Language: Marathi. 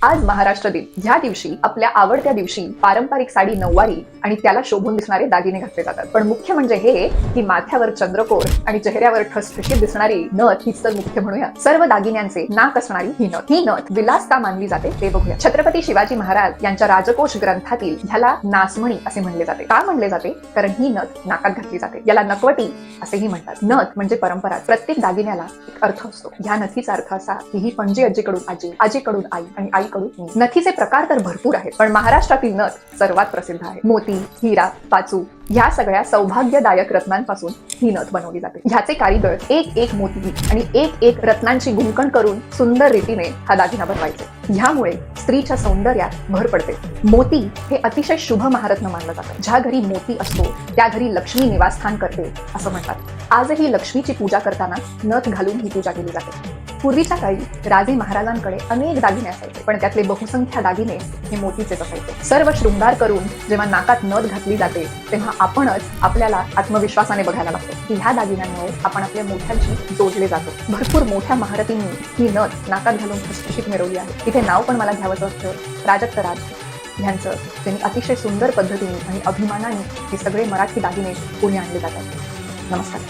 आज महाराष्ट्र दिन. ह्या दिवशी आपल्या आवडत्या दिवशी पारंपरिक साडी नऊवारी आणि त्याला शोभून दिसणारे दागिने घातले जातात. पण मुख्य म्हणजे हे की माथ्यावर चंद्रकोर आणि चेहऱ्यावर ठसठशीत दिसणारी नथ हीच तर मुख्य म्हणूया. सर्व दागिन्यांचे नाक असणारी ही नथ. ही नथ विलासता मानली जाते ते बघूया. छत्रपती शिवाजी महाराज यांच्या राजकोष ग्रंथातील ह्याला नासमणी असे म्हणले जाते. का म्हणले जाते? कारण ही नथ नाकात घातली जाते. याला नकवटी असेही म्हणतात. नथ म्हणजे परंपरा. प्रत्येक दागिन्याला एक अर्थ असतो. ह्या नथीचा अर्थ असा की ही पणजी आजीकडून आजी, आजीकडून आई आणि आईकडून मी. नथीचे प्रकार तर भरपूर आहेत, पण महाराष्ट्रातील नथ सर्वात प्रसिद्ध आहे. मोती, हिरा, पाचू ह्या सगळ्या सौभाग्यदायक रत्नांपासून ही नथ बनवली जाते. ह्याचे कारीगर एक एक मोती आणि एक एक रत्नांची गुंकण करून सुंदर रीतीने हा दागिना बनवायचे. ह्यामुळे स्त्रीच्या सौंदर्यात भर पडते. मोती हे अतिशय शुभ महारत्न मानलं जातं. ज्या घरी मोती असतो त्या घरी लक्ष्मी निवासस्थान करते असं म्हणतात. आजही लक्ष्मीची पूजा करताना नथ घालून ही पूजा केली जाते. पूर्वीच्या काळी राजे महाराजांकडे अनेक दागिने असायचे, पण त्यातले बहुसंख्य दागिने हे मोतीचेच असायचे. सर्व शृंगार करून जेव्हा नाकात नथ घातली जाते तेव्हा आपणच आपल्याला आत्मविश्वासाने बघायला लागतो की ह्या दागिन्यांमुळे आपण आपल्या मोठ्यांशी जोडले जातो. भरपूर मोठ्या महारथींनी ही नथ नाकात घालून ठसठशीत मिरवली आहे. इथे नाव पण मला घ्यावंच असतं, प्राजक्त राज यांचं. त्यांनी अतिशय सुंदर पद्धतीने आणि अभिमानाने हे सगळे मराठी दागिने पुढे आणले जातात. नमस्कार.